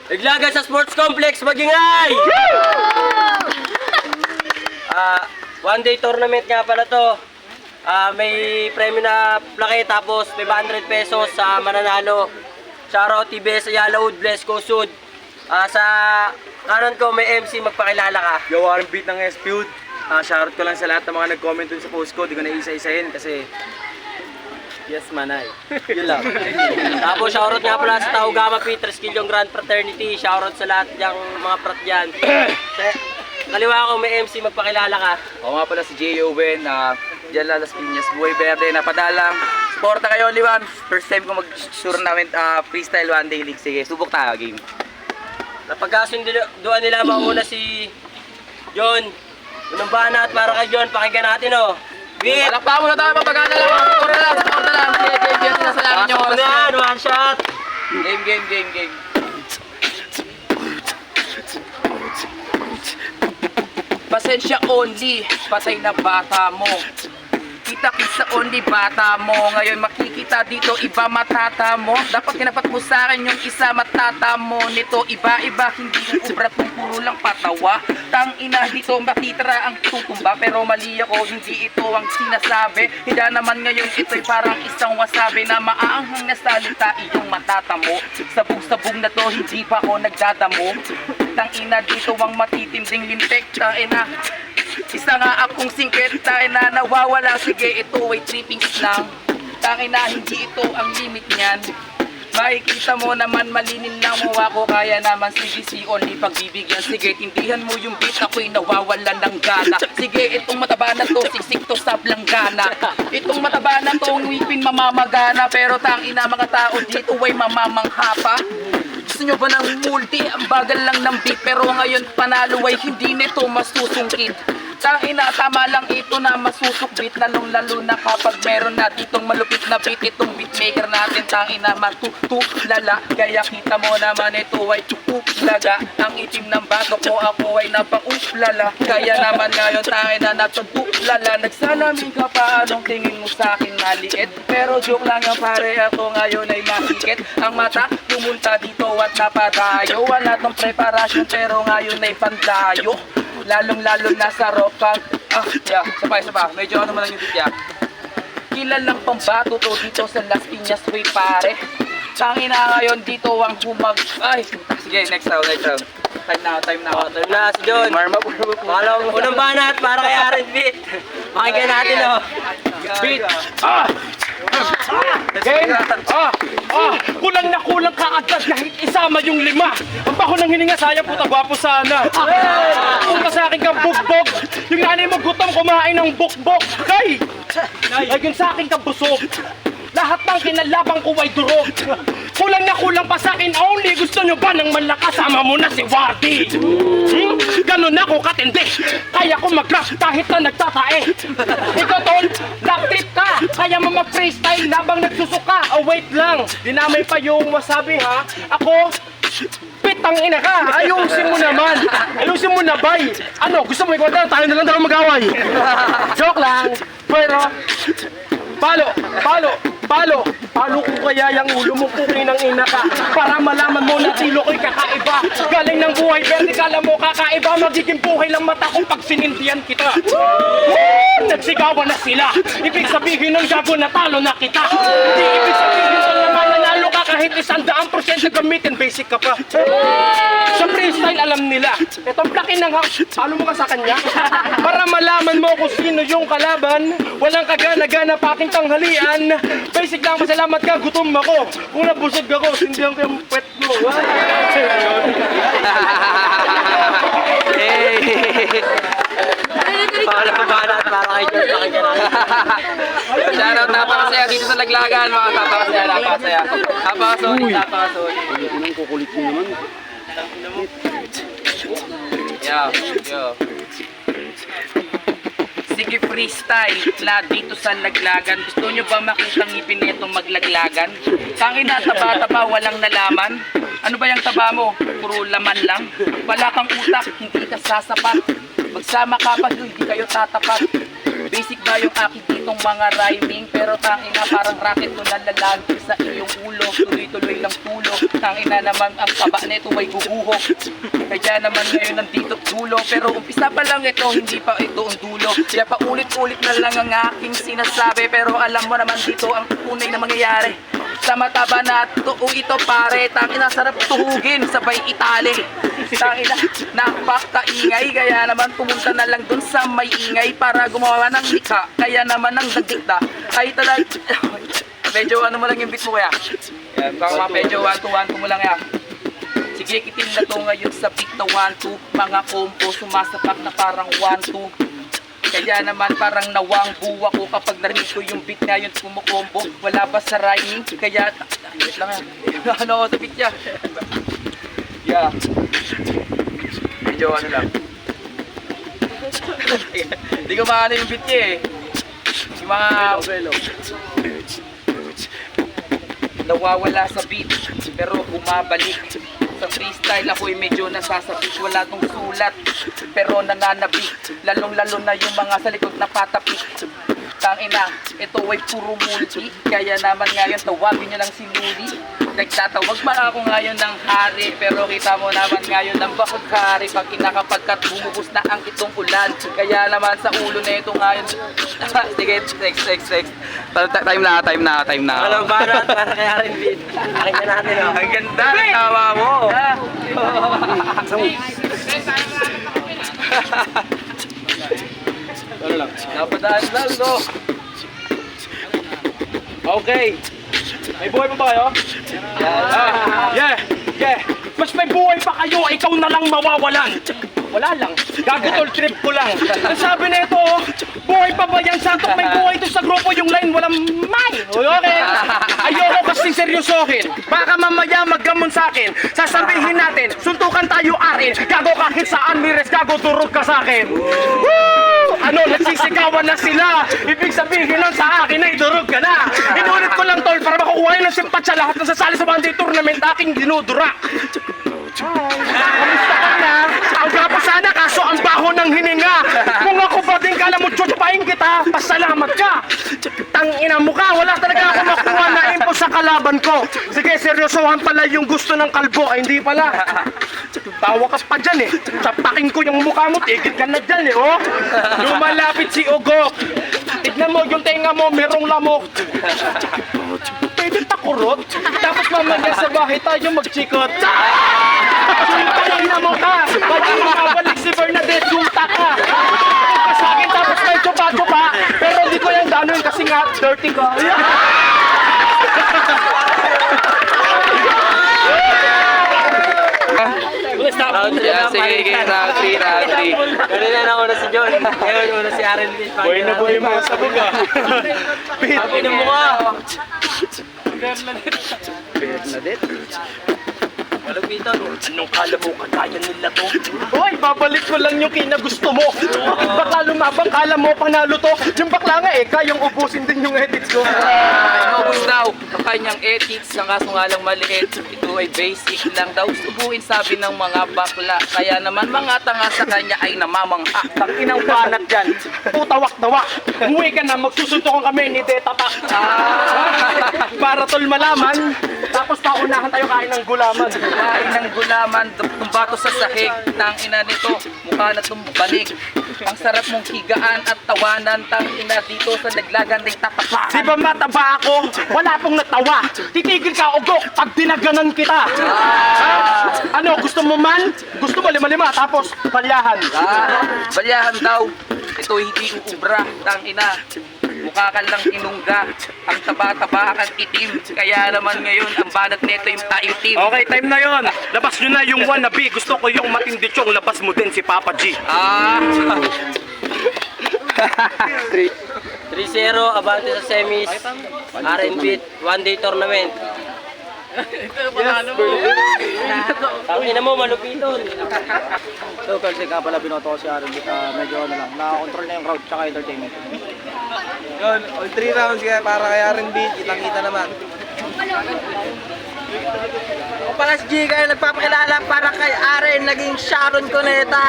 Naglaga sa sports complex, Magingay! One day tournament nga pala to. May premyo na plaque tapos 500 pesos sa mananalo. Shoutout TBS Ayala Wood, Bless ko Sud. Sa kanan ko may MC, magpakilala ka. Yo, Warren Beat ng SPUD. Shoutout ko lang sa lahat ng mga nag-comment dun sa post ko. Di ko na isa-isahin kasi yes, manay. Yun lang. Tapos shoutout nga pala sa Tau Gamma Pi Triskelion Grand Fraternity. Shoutout sa lahat ng mga prat dyan. Kaliwa ko may MC, magpakilala ka. Ako nga pala si J.O.Wen. Diyan Las Piñas, Buhay Verde, napadalang. Suporta kayo, Liwan. First time ko mag-tournament freestyle one day league. Sige, subok tayo, game. Napagkasunduan nila mauna si John. Unang banat para kay John, pakinggan natin oh. Beat! Palakpakan muna tayo, papagana lang. Suporta lang, suporta lang. Game, sinasalamin nyo. One shot! Game. Pasensya only, patay na bata mo. Kita-kita only bata mo. Ngayon makikita dito iba matata mo. Dapat kinapat mo sa akin yung isa matata mo. Nito iba-iba, hindi yung ubrat mong puro lang patawa. Tang ina dito matitira ang tutumba. Pero mali ako, hindi ito ang sinasabi. Hindi naman ngayon ito'y parang isang wasabi na maaanghang na salita iyong matata mo. Sabog-sabog na to, hindi pa ako nagdadamo. Tang ina dito ang matitinding lintik. Tang ina, isa nga akong singkit, tayo na nawawala. Sige, ito ay trippings lang. Tangin na hindi ito ang limit niyan. Makikita mo naman malinin lang mo ako. Kaya naman sige si only pagbibigyan. Sige, tindihan mo yung beat, ako'y nawawala ng gana. Sige, itong mataba na to, siksik to sa planggana. Itong mataba na to, ngipin mamamagana. Pero tangina mga tao dito ay mamamangha pa. Gusto nyo ba ng multi? Ang bagal lang ng beat. Pero ngayon panalo ay hindi nito masusungkit. Tangina, tama lang ito na masusukbit. Lalong-lalo na kapag meron na ditong malupit na beat. Itong beatmaker natin, tangina, matutulala. Kaya kita mo naman ito ay tutulaga. Ang itim ng bago ko, ako ay napauplala. Kaya naman ngayon, tangina, natutulala. Nagsalamin ka pa, anong tingin mo sa akin maliit? Pero joke lang yung pare, ako ngayon ay mahigit. Ang mata, pumunta dito at napadayo. Wala tong preparasyon, pero ngayon ay pandayo. Lalong-lalo na sa rockang. Sapa. Medyo ano man lang yung beat, Kilalang pambato to dito sa Las Piñas, way pare. Tangina ngayon dito ang humag. Ay, sige, next round. Time na. Time na si John. Unang banat para kay Aaron Beat. Pakinggan natin oh. Beat. Game. Kulang na kulang ka agad kahit isama yung 5. Ang bako ng hininga, sayang puta, gwapo sana. Punta sa akin kang bugbog. Yung nanay mo gutom, kumain ng bukbok. Ay yung sa akin kang busog. Lahat ng kinalabang ko ay durog. Kulang na kulang pa sa akin only. Gusto nyo ba ng malakas? Sama mo na si Wardy. Ganon ako katindi. Kaya ko mag-rap kahit na nagtatae. Ikaw tol, black trip ka. Kaya mo mag-freestyle labang nagsusuka. Oh wait lang, dinamay pa yung wasabi ha. Ako, pitang ina ka. Ayusin mo naman. Ayusin mo na bay. Ano, gusto mo ikaw tayo na lang daw mag-away. Joke lang. Pero Palo ko kaya yung ulo mo puking ng ina ka. Para malaman mo na tilo ko'y kakaiba. Galing ng buhay, vertikala mo kakaiba. Magiging buhay lang mata ko pag sinindihan kita. Nagsigawan na sila. Ibig sabihin ng gago na talo na kita. Hindi ibig sabihin na mananalo ka kahit 100% gamitin, basic ka pa. Sa freestyle alam nila. Itong plakin ng talo mo ka sa kanya. Para malaman mo kung sino yung kalaban. Walang kagana-gana pa aking tanghalian. Basic lang, masalamat ka, gutom ako. Kung nabusog ako, sindihan ko yung pet mo. Banat para kay John, pakinggan natin. Shoutout, napakasaya dito sa Laglagan, mga napakasaya. Napakasoli. Anong kukulit mo naman? Yo. Sige freestyle na dito sa Laglagan. Gusto nyo ba makita ngipin nito maglaglagan? Tangin na taba-taba, walang nalaman. Ano ba yung taba mo? Puro laman lang. Wala kang utak, hindi ka sasapat. Magsama ka pag hindi kayo tatapat. Basic ba yung aking ditong mga rhyming? Pero tangina parang rocket ko nalalagi sa iyong ulo. Tuloy-tuloy lang tulog. Tangina naman ang taba nito ay guguhok. Kaya naman ngayon nandito dulo. Pero umpisa pa lang ito, hindi pa ito ang dulo. Kaya paulit-ulit na lang ang aking sinasabi. Pero alam mo naman dito ang tunay na mangyayari. Sa mataba na ito pare, tangina sarap tuhugin, sabay itali. Tangina, napakaingay, kaya naman pumunta na lang dun sa may ingay para gumawa ng likha. Kaya naman ang nagdikta ay talag... medyo ano mo lang yung beat mo kaya? Baka medyo 1-2 mo lang ya. Sige, kitin na to ngayon sa beat na 1-2. Mga combo, sumasapak na parang 1-2. Kaya naman parang nawang buwa ko kapag narinig ko yung beat ngayon kumukombo. Wala ba sa rhyming? Kaya... wait lang yan. Ano sa beat niya? Yeah. Medyo ano lang. Hindi ko maano yung beat niya eh. Yung mga... nawawala sa beat pero bumabalik. Sa freestyle ako'y medyo nasasabit, wala tong sulat pero nananabik, lalong-lalo na yung mga sa likod na patapik. Tangina, ito ay puro multi, kaya naman ngayon tawagin nyo lang si Luli. Nagtatawag man ako ngayon ng hari, pero kita mo naman ngayon ng bahaghari pag inakapagkat bumubos na ang itong ulan. Kaya naman sa ulo na ito ngayon. Sige, next. Time na. Alam ba na, para kay R&B. Pakinggan natin, oh. Ang ganda ng tawa mo. Ano lang? Napadaan lang, no? Okay. May buhay pa ba kayo? Yeah. Mas may buhay pa kayo, ikaw na lang mawawalan. Wala lang. Gagutol trip ko lang. Ang sabi na ito, buhay pa ba yan? Santok may buhay ito sa grupo, yung line walang may. Okay? Ayoko kasing seryosohin. Baka mamaya maggamon sa akin. Sasabihin natin, suntukan tayo arin. Gago kahit saan, Mires, gago durog ka sa akin. Woo! Ano, nagsisigawan na sila. Ibig sabihin nun sa akin ay durog ka na. Inulit ko lang tol para makukuha ng simpatya lahat ng sasali sa Monday tournament aking dinudura. Kamusta ka na? Ang gwapo sana kaso ang baho ng hininga. Kung ako ba din kala mo chuchupain kita, pasalamat ka. Tangina mo ka, wala talaga ako makuha na info sa kalaban ko. Sige, seryosohan pala yung gusto ng kalbo. Ay, hindi pala. Tawa ka pa dyan eh. Sapakin ko yung mukha mo, tigil ka na dyan eh, oh. Lumalapit si Ugok. Tignan mo yung tenga mo, merong lamok. Pwede takurot. Tapos mamaya sa bahay tayo magchikot. Pagkain na mo ka. Pagkain mabalik si Bernadette, sulta ka. Ka sa akin tapos may chupa-chupa. Pero hindi ko yung gano'n kasi nga dirty ka. Yeah, sige, round 3. Kanina na una si John. Ngayon una si R&B. Buhay na buhay mga sabog ah. Pakinggan mo ka. Bernadette? Malupiton. Anong kala mo kagaya nila to? Hoy, babalik ko lang yung kinagusto mo. Bakit bakla lumabang kala mo panalo to? Yung bakla nga eh, kayang ubusin din yung edits ko. Inubos daw ang kanyang ethics, ang kaso nga lang maliit. Ito ay basic lang daw. Subuin sabi ng mga bakla. Kaya naman mga tanga sa kanya ay namamangha. Inang banat dyan. Tutawak-tawak. Umuwi ka na, magsusuntukan kami ni Teta Tak. Para tol malaman. Tapos paunahan tayo kain ng gulaman. Kain ng gulaman, tumbato sa sahig. Tang ina nito, mukha na tumbalig. Ang sarap mong higaan at tawanan. Tang ina dito sa naglaganding tatapakan. Di ba mataba ako? Wala pong natawa. Titigil ka, Ugok, pag dinaganan kita. Ano, gusto mo man? Gusto mo lima-lima, tapos palyahan. Balyahan daw. Ito hindi uubra. Tang ina. Mukha ka lang inungga. Ang taba-taba kang itim. Kaya naman ngayon, ang banat nito yung taitim. Okay, time na yon. Labas nyo na yung wannabe. Gusto ko yung matindi chong. Labas mo din si Papa G. 3-0, abante sa semis. R&B, one-day tournament. Tangina mo, malupiton. So, kasi nga pala binoto ko si Aaron medyo ano lang, nakakontrol na yung crowd tsaka entertainment. Yun, all 3 rounds kaya para kay R&B, kitang-kita naman. O pala si G kayo nagpapakilala para kay Aren, naging Sharon Cuneta.